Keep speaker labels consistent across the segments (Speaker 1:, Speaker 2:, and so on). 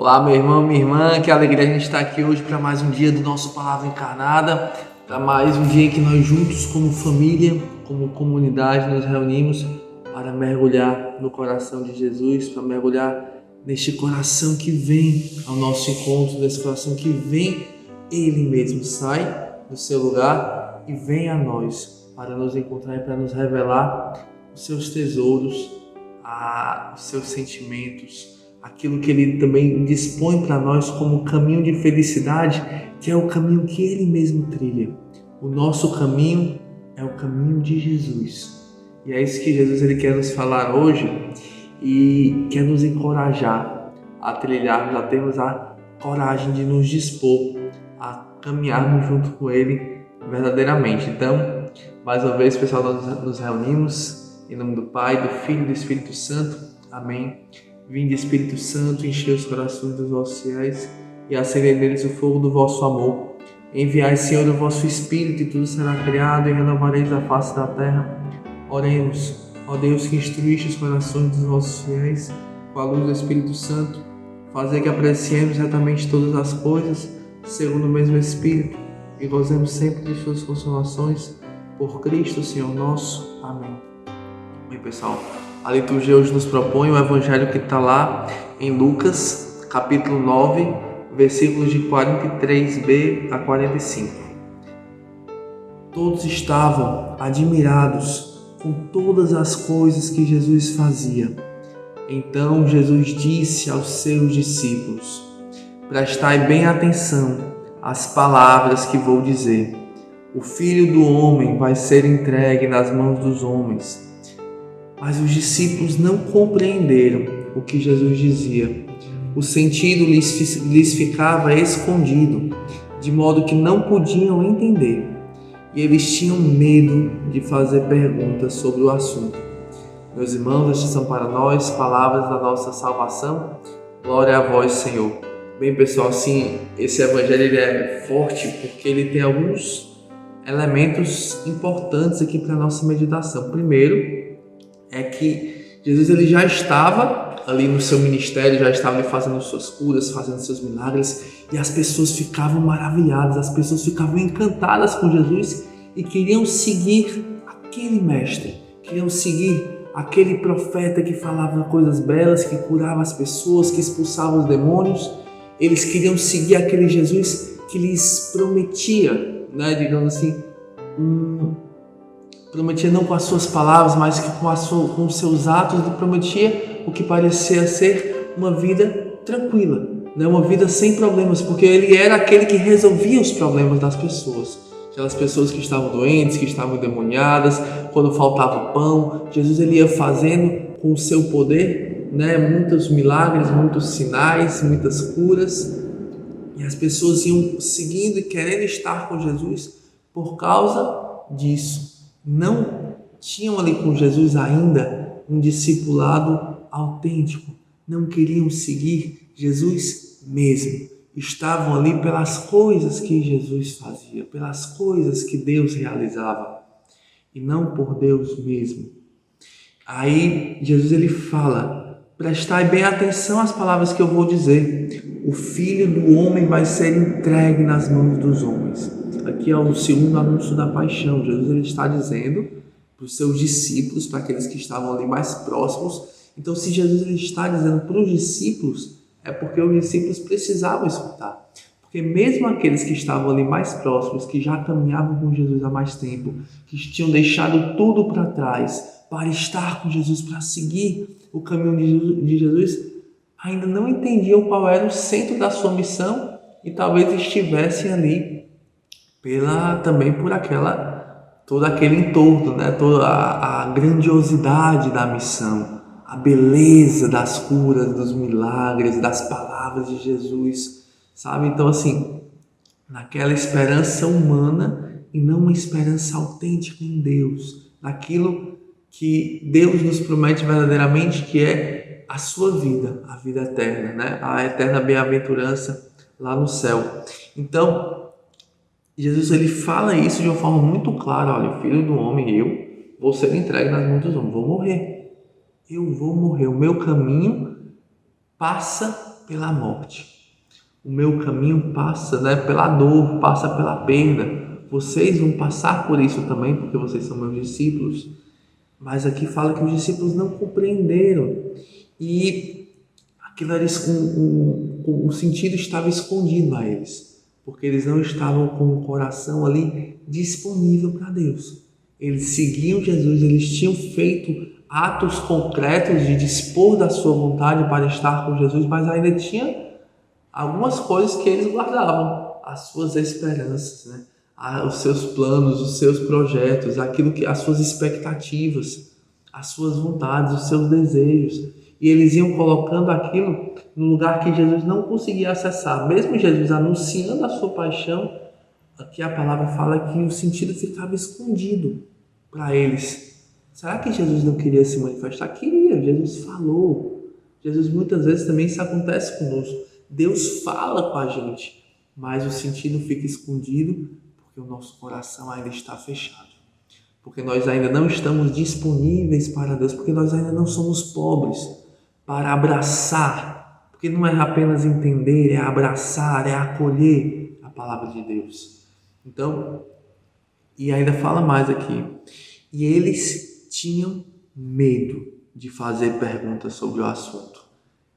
Speaker 1: Olá, meu irmão, minha irmã, que alegria a gente estar aqui hoje para mais um dia do nosso Palavra Encarnada, para mais um dia em que nós juntos, como família, como comunidade, nos reunimos para mergulhar no coração de Jesus, para mergulhar neste coração que vem ao nosso encontro, nesse coração que vem Ele mesmo, sai do seu lugar e vem a nós para nos encontrar e para nos revelar os seus tesouros, os seus sentimentos, aquilo que Ele também dispõe para nós como caminho de felicidade, que é o caminho que Ele mesmo trilha. O nosso caminho é o caminho de Jesus. E é isso que Jesus ele quer nos falar hoje e quer nos encorajar a trilharmos, a termos a coragem de nos dispor a caminharmos junto com Ele verdadeiramente. Então, mais uma vez, pessoal, nós nos reunimos em nome do Pai, do Filho e do Espírito Santo. Amém. Vinde, Espírito Santo, enchei os corações dos vossos fiéis e acendei neles o fogo do vosso amor. Enviai, Senhor, o vosso Espírito e tudo será criado e renovareis a face da terra. Oremos, ó Deus, que instruíste os corações dos vossos fiéis com a luz do Espírito Santo, fazei que apreciemos retamente todas as coisas, segundo o mesmo Espírito, e gozemos sempre de suas consolações, por Cristo, Senhor nosso. Amém. Bem, pessoal, a liturgia hoje nos propõe o evangelho que está lá em Lucas, capítulo 9, versículos de 43b a 45. Todos estavam admirados com todas as coisas que Jesus fazia. Então Jesus disse aos seus discípulos: prestai bem atenção às palavras que vou dizer. O Filho do Homem vai ser entregue nas mãos dos homens. Mas os discípulos não compreenderam o que Jesus dizia. O sentido lhes ficava escondido, de modo que não podiam entender. E eles tinham medo de fazer perguntas sobre o assunto. Meus irmãos, estas são para nós palavras da nossa salvação. Glória a vós, Senhor. Bem, pessoal, sim, esse evangelho ele é forte porque ele tem alguns elementos importantes aqui para a nossa meditação. Primeiro, é que Jesus ele já estava ali no seu ministério, já estava ali fazendo suas curas, fazendo seus milagres, e as pessoas ficavam maravilhadas, as pessoas ficavam encantadas com Jesus e queriam seguir aquele mestre, queriam seguir aquele profeta que falava coisas belas, que curava as pessoas, que expulsava os demônios. Eles queriam seguir aquele Jesus que lhes prometia, digamos assim, prometia não com as suas palavras, mas que com os seus atos, ele prometia o que parecia ser uma vida tranquila, uma vida sem problemas, porque ele era aquele que resolvia os problemas das pessoas. Aquelas pessoas que estavam doentes, que estavam endemoniadas, quando faltava pão, Jesus ele ia fazendo com o seu poder, muitos milagres, muitos sinais, muitas curas, e as pessoas iam seguindo e querendo estar com Jesus por causa disso. Não tinham ali com Jesus ainda um discipulado autêntico, não queriam seguir Jesus mesmo, estavam ali pelas coisas que Jesus fazia, pelas coisas que Deus realizava e não por Deus mesmo. Aí Jesus ele fala: prestai bem atenção às palavras que eu vou dizer. O Filho do Homem vai ser entregue nas mãos dos homens. Aqui é o segundo anúncio da paixão. Jesus ele está dizendo para os seus discípulos, para aqueles que estavam ali mais próximos. Então, se Jesus ele está dizendo para os discípulos, é porque os discípulos precisavam escutar. Porque mesmo aqueles que estavam ali mais próximos, que já caminhavam com Jesus há mais tempo, que tinham deixado tudo para trás para estar com Jesus, para seguir o caminho de Jesus, ainda não entendiam qual era o centro da sua missão e talvez estivessem ali também por todo aquele entorno, toda a grandiosidade da missão, a beleza das curas, dos milagres, das palavras de Jesus, sabe? Então, assim, naquela esperança humana e não uma esperança autêntica em Deus, naquilo que Deus nos promete verdadeiramente, que é a sua vida, a vida eterna, a eterna bem-aventurança lá no céu. Então, Jesus ele fala isso de uma forma muito clara: olha, o Filho do Homem, eu vou ser entregue nas mãos dos homens, vou morrer, eu vou morrer, o meu caminho passa pela morte. O meu caminho passa, pela dor, passa pela perda. Vocês vão passar por isso também, porque vocês são meus discípulos. Mas aqui fala que os discípulos não compreenderam. E aquilo era, o sentido estava escondido a eles. Porque eles não estavam com o coração ali disponível para Deus. Eles seguiam Jesus, eles tinham feito atos concretos de dispor da sua vontade para estar com Jesus, mas ainda tinha algumas coisas que eles guardavam, as suas esperanças, os seus planos, os seus projetos, as suas expectativas, as suas vontades, os seus desejos. E eles iam colocando aquilo no lugar que Jesus não conseguia acessar. Mesmo Jesus anunciando a sua paixão, aqui a palavra fala que o sentido ficava escondido para eles. Será que Jesus não queria se manifestar? Queria, Jesus falou. Jesus muitas vezes também isso acontece conosco. Deus fala com a gente, mas o sentido fica escondido porque o nosso coração ainda está fechado. Porque nós ainda não estamos disponíveis para Deus, porque nós ainda não somos pobres para abraçar. Porque não é apenas entender, é abraçar, é acolher a palavra de Deus. Então, e ainda fala mais aqui. E eles tinham medo de fazer perguntas sobre o assunto.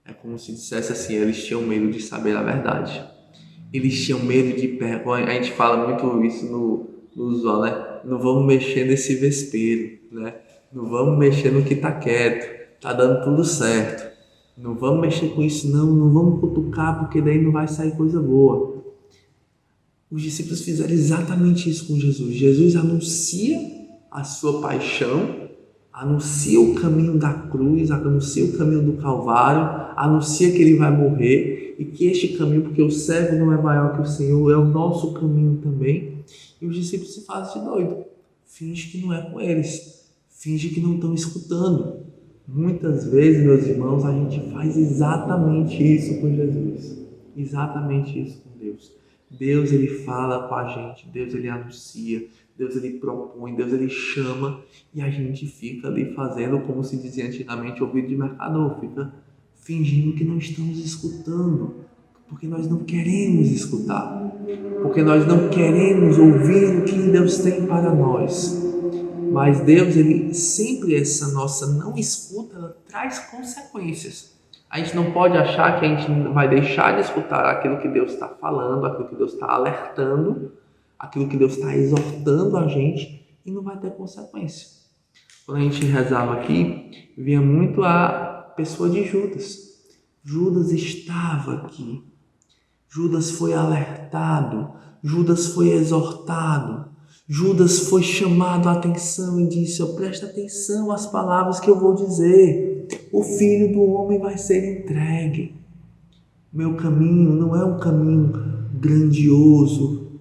Speaker 1: É como se dissesse assim, eles tinham medo de saber a verdade. Eles tinham medo de perguntar. A gente fala muito isso no Zó, Não vamos mexer nesse vespeiro, Não vamos mexer no que está quieto, tá dando tudo certo. Não vamos mexer com isso não vamos cutucar, porque daí não vai sair coisa boa. Os discípulos fizeram exatamente isso com Jesus. Jesus anuncia a sua paixão, anuncia o caminho da cruz, anuncia o caminho do Calvário, anuncia que ele vai morrer e que este caminho, porque o servo não é maior que o Senhor, é o nosso caminho também. E os discípulos se fazem de doido, finge que não é com eles, finge que não estão escutando. Muitas vezes, meus irmãos, a gente faz exatamente isso com Jesus, exatamente isso com Deus. Deus, ele fala com a gente, Deus, ele anuncia, Deus, ele propõe, Deus, ele chama e a gente fica ali fazendo, como se dizia antigamente, ouvido de mercador, fica fingindo que não estamos escutando, porque nós não queremos escutar, porque nós não queremos ouvir o que Deus tem para nós. Mas Deus, ele sempre, essa nossa não escuta, ela traz consequências. A gente não pode achar que a gente vai deixar de escutar aquilo que Deus está falando, aquilo que Deus está alertando, aquilo que Deus está exortando a gente e não vai ter consequência. Quando a gente rezava aqui, vinha muito a pessoa de Judas. Judas estava aqui. Judas foi alertado. Judas foi exortado. Judas foi chamado a atenção e disse: presta atenção às palavras que eu vou dizer. O Filho do Homem vai ser entregue. Meu caminho não é um caminho grandioso,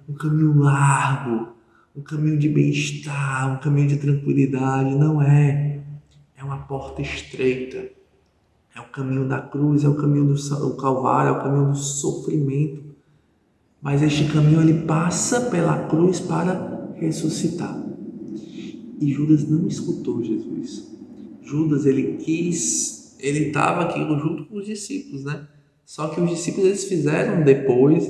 Speaker 1: um caminho largo, um caminho de bem-estar, um caminho de tranquilidade. Não é. É uma porta estreita. É o caminho da cruz, é o caminho do Calvário, é o caminho do sofrimento. Mas este caminho, ele passa pela cruz para ressuscitar. E Judas não escutou Jesus. Judas, ele estava aqui junto com os discípulos, Só que os discípulos, eles fizeram depois,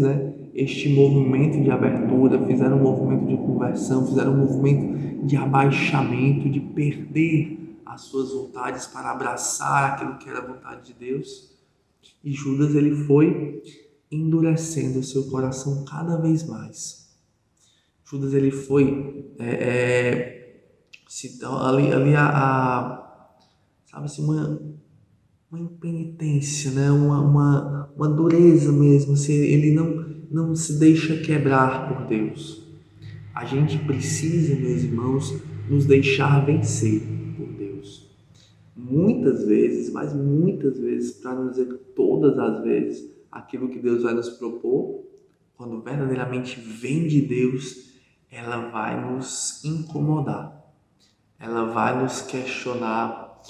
Speaker 1: este movimento de abertura, fizeram um movimento de conversão, fizeram um movimento de abaixamento, de perder as suas vontades para abraçar aquilo que era a vontade de Deus. E Judas, ele foi endurecendo o seu coração cada vez mais. Judas, ele foi uma impenitência, uma dureza mesmo, assim, ele não se deixa quebrar por Deus. A gente precisa, meus irmãos, nos deixar vencer por Deus. Muitas vezes, mas muitas vezes, para não dizer todas as vezes, aquilo que Deus vai nos propor, quando verdadeiramente vem de Deus, ela vai nos incomodar, ela vai nos questionar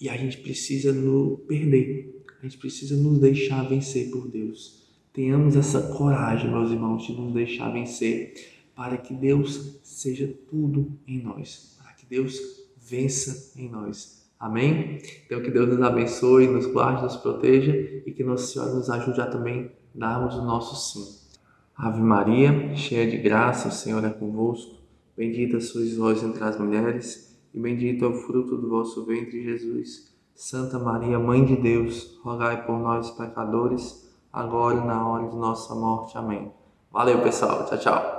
Speaker 1: e a gente precisa nos perder, a gente precisa nos deixar vencer por Deus. Tenhamos essa coragem, meus irmãos, de nos deixar vencer para que Deus seja tudo em nós, para que Deus vença em nós. Amém? Então que Deus nos abençoe, nos guarde, nos proteja e que Nossa Senhora nos ajude a também darmos o nosso sim. Ave Maria, cheia de graça, o Senhor é convosco. Bendita sois vós entre as mulheres e bendito é o fruto do vosso ventre, Jesus. Santa Maria, Mãe de Deus, rogai por nós pecadores, agora e na hora de nossa morte. Amém. Valeu, pessoal. Tchau, tchau.